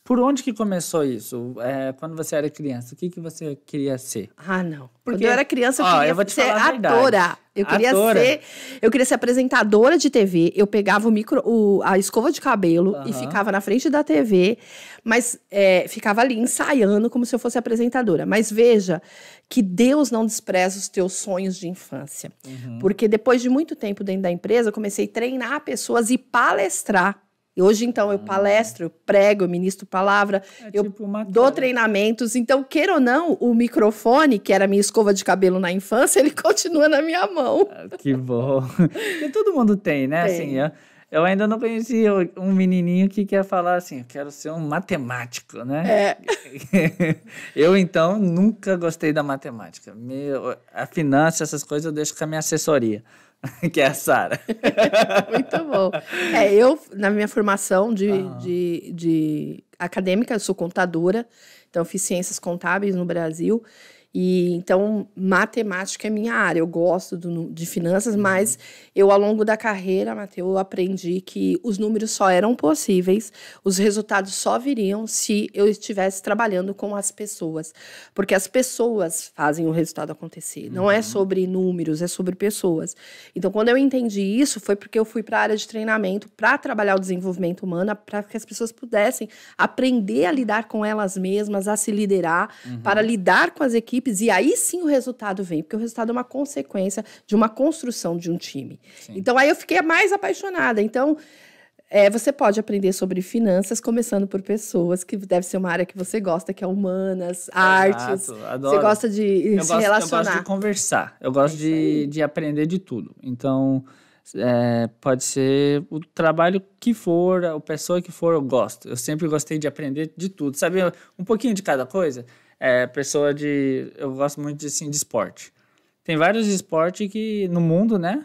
Por onde que começou isso? Quando você era criança, o que você queria ser? Ah, não. Porque, quando eu era criança, eu queria ser atora. Eu queria ser apresentadora de TV. Eu pegava a escova de cabelo e ficava na frente da TV, mas ficava ali ensaiando como se eu fosse apresentadora. Mas veja que Deus não despreza os teus sonhos de infância. Porque depois de muito tempo dentro da empresa, eu comecei a treinar pessoas e palestrar. E hoje, então, eu palestro, eu prego, eu ministro palavra, eu dou treinamentos. Então, queira ou não, o microfone, que era a minha escova de cabelo na infância, ele continua na minha mão. Que bom. E todo mundo tem, né? Tem. Assim, eu ainda não conheci um menininho que quer falar assim, eu quero ser um matemático, né? Eu, então, nunca gostei da matemática. A finança, essas coisas, eu deixo com a minha assessoria. Que é a Sara. Muito bom. Eu, na minha formação de acadêmica, eu sou contadora, então fiz ciências contábeis no Brasil. E então, matemática é minha área. Eu gosto de finanças, mas eu, ao longo da carreira, Matheus, eu aprendi que os números só eram possíveis, os resultados só viriam se eu estivesse trabalhando com as pessoas. Porque as pessoas fazem o resultado acontecer. Não é sobre números, é sobre pessoas. Então, quando eu entendi isso, foi porque eu fui para a área de treinamento para trabalhar o desenvolvimento humano, para que as pessoas pudessem aprender a lidar com elas mesmas, a se liderar, para lidar com as equipes. E aí sim o resultado vem, porque o resultado é uma consequência de uma construção de um time. Sim. Então aí eu fiquei mais apaixonada. Então você pode aprender sobre finanças começando por pessoas, que deve ser uma área que você gosta, que é humanas, artes. Adoro. Você gosta de se relacionar. Eu gosto de conversar, eu gosto de aprender de tudo. Então pode ser o trabalho que for, a pessoa que for, eu gosto. Eu sempre gostei de aprender de tudo, sabe? Um pouquinho de cada coisa. Eu gosto muito de esporte. Tem vários esportes que no mundo, né?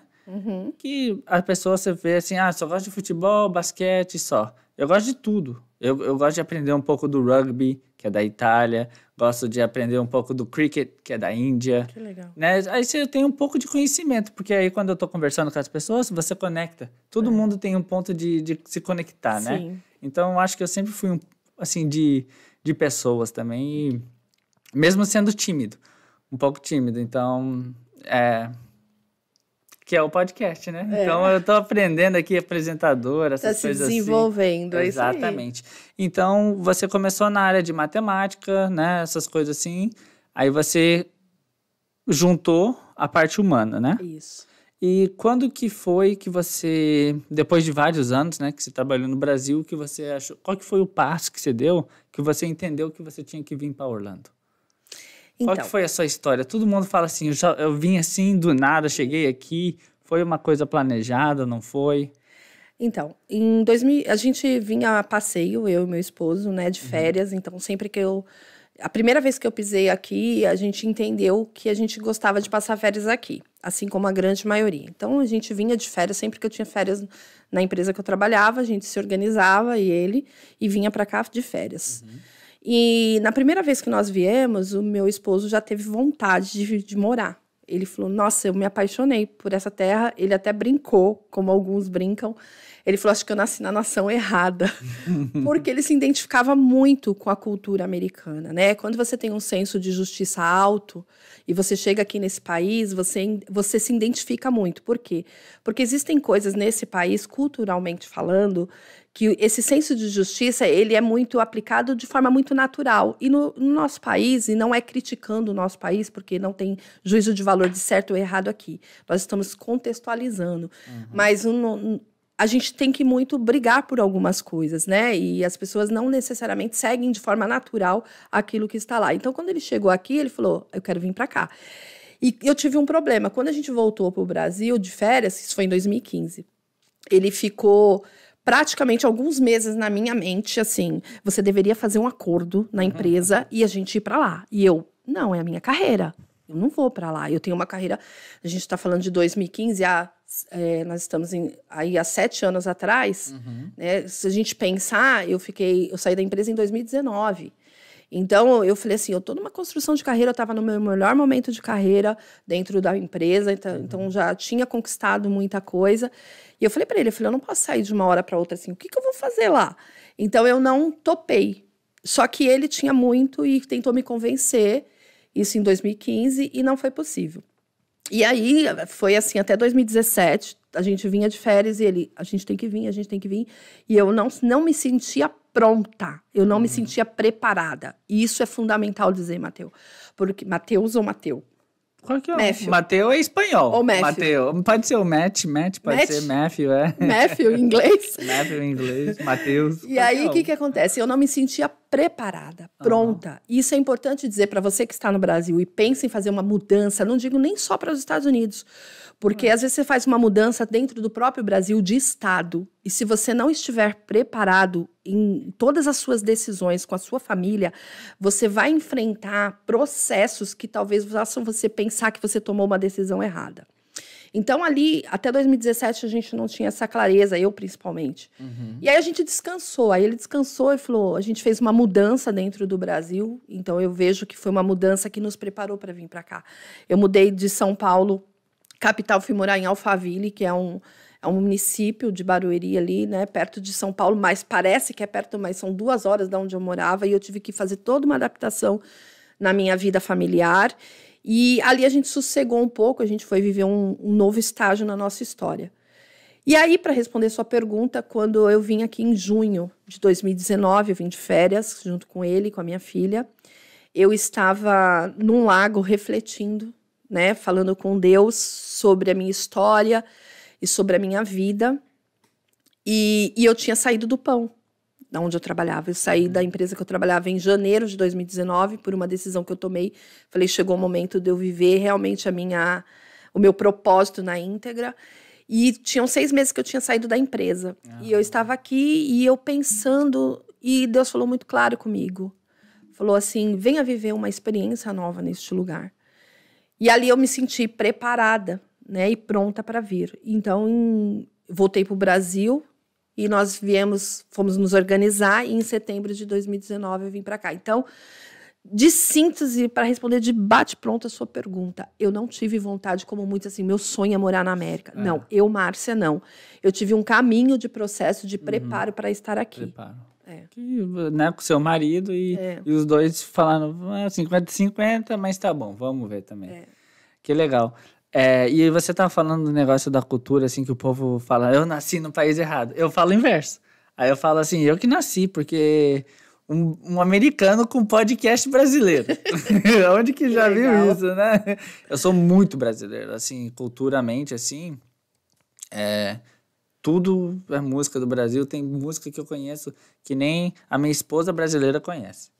Que a pessoa você vê assim, só gosta de futebol, basquete, só. Eu gosto de tudo. Eu gosto de aprender um pouco do rugby, que é da Itália. Gosto de aprender um pouco do cricket, que é da Índia. Que legal. Né? Aí você tem um pouco de conhecimento, porque aí quando eu tô conversando com as pessoas, você conecta. Todo mundo tem um ponto de se conectar, né? Sim. Então, eu acho que eu sempre fui assim, de pessoas também. E mesmo sendo tímido, um pouco tímido. Então, que é o podcast, né? Então, eu tô aprendendo aqui, apresentadora, essas coisas assim. Tá se desenvolvendo, é isso aí. Exatamente. Então, você começou na área de matemática, né? Essas coisas assim. Aí você juntou a parte humana, né? Isso. E quando que foi que você, depois de vários anos, né, que você trabalhou no Brasil, que você achou, qual que foi o passo que você deu, que você entendeu que você tinha que vir para Orlando? Qual que foi a sua história? Todo mundo fala assim, eu vim assim do nada, cheguei aqui, foi uma coisa planejada, não foi? Então, em 2000, a gente vinha a passeio, eu e meu esposo, né, de férias. Então, sempre que a primeira vez que eu pisei aqui, a gente entendeu que a gente gostava de passar férias aqui, assim como a grande maioria. Então, a gente vinha de férias, sempre que eu tinha férias na empresa que eu trabalhava, a gente se organizava e vinha para cá de férias. E na primeira vez que nós viemos, o meu esposo já teve vontade de morar. Ele falou, nossa, eu me apaixonei por essa terra. Ele até brincou, como alguns brincam. Ele falou, acho que eu nasci na nação errada. Porque ele se identificava muito com a cultura americana, né? Quando você tem um senso de justiça alto e você chega aqui nesse país, você se identifica muito. Por quê? Porque existem coisas nesse país, culturalmente falando, que esse senso de justiça, ele é muito aplicado de forma muito natural. E no nosso país, e não é criticando o nosso país, porque não tem juízo de valor de certo ou errado aqui. Nós estamos contextualizando. Mas a gente tem que muito brigar por algumas coisas, né? E as pessoas não necessariamente seguem de forma natural aquilo que está lá. Então, quando ele chegou aqui, ele falou, eu quero vir para cá. E eu tive um problema. Quando a gente voltou para o Brasil de férias, isso foi em 2015, ele ficou praticamente alguns meses na minha mente, assim, você deveria fazer um acordo na empresa e a gente ir para lá. E eu, não, é a minha carreira. Eu não vou para lá. Eu tenho uma carreira, a gente está falando de 2015, nós estamos aí há 7 anos atrás, né? Se a gente pensar, eu saí da empresa em 2019. Então, eu falei assim, eu estou numa construção de carreira, eu estava no meu melhor momento de carreira dentro da empresa, então já tinha conquistado muita coisa. E eu falei para ele, eu não posso sair de uma hora para outra assim, o que eu vou fazer lá? Então, eu não topei Só que ele tinha muito e tentou me convencer, isso em 2015, e não foi possível. E aí, foi assim, até 2017, a gente vinha de férias e ele, a gente tem que vir, a gente tem que vir. E eu não me sentia pronta, eu não me sentia preparada. E isso é fundamental dizer, Mateus. Porque, Mateus ou Mateu? Qual que é? Matthew. Mateu é espanhol. Ou Matthew. Mateu. Pode ser o Matt pode Matt? ser Matthew, é. Matthew, em inglês. Matthew em inglês, Mateus. E aí, o que acontece? Eu não me sentia preparada, pronta. E isso é importante dizer para você que está no Brasil e pensa em fazer uma mudança, não digo nem só para os Estados Unidos, porque às vezes você faz uma mudança dentro do próprio Brasil de estado, e se você não estiver preparado em todas as suas decisões com a sua família, você vai enfrentar processos que talvez façam você pensar que você tomou uma decisão errada. Então, ali, até 2017, a gente não tinha essa clareza, eu principalmente. E aí a gente descansou. Aí ele descansou e falou, a gente fez uma mudança dentro do Brasil. Então, eu vejo que foi uma mudança que nos preparou para vir para cá. Eu mudei de São Paulo, capital, fui morar em Alphaville, que é um município de Barueri ali, né, perto de São Paulo, mas parece que é perto, mas são 2 horas de onde eu morava. E eu tive que fazer toda uma adaptação na minha vida familiar. E ali a gente sossegou um pouco, a gente foi viver um novo estágio na nossa história. E aí, para responder sua pergunta, quando eu vim aqui em junho de 2019, eu vim de férias junto com ele, com a minha filha, eu estava num lago refletindo, né, falando com Deus sobre a minha história e sobre a minha vida. E eu tinha saído do pão, da onde eu trabalhava. Eu saí da empresa que eu trabalhava em janeiro de 2019 por uma decisão que eu tomei. Falei, chegou o momento de eu viver realmente o meu propósito na íntegra. E tinham 6 meses que eu tinha saído da empresa. E eu estava aqui e eu pensando, e Deus falou muito claro comigo. Falou assim, venha viver uma experiência nova neste lugar. E ali eu me senti preparada, né, e pronta para vir. Então, voltei para o Brasil, e nós fomos nos organizar, e em setembro de 2019 eu vim para cá. Então, de síntese, para responder de bate-pronto a sua pergunta, eu não tive vontade, como muitos, assim, meu sonho é morar na América. Não, eu, Márcia, não. Eu tive um caminho de processo de preparo para estar aqui. Preparo. Né, com seu marido e os dois falando 50-50, mas tá bom, vamos ver também. Que legal. E você tava falando do negócio da cultura, assim, que o povo fala, eu nasci no país errado. Eu falo o inverso. Aí eu falo assim, eu que nasci, porque um americano com podcast brasileiro. Onde que já viu isso, né? Eu sou muito brasileiro, assim, culturalmente, assim, tudo é música do Brasil. Tem música que eu conheço que nem a minha esposa brasileira conhece.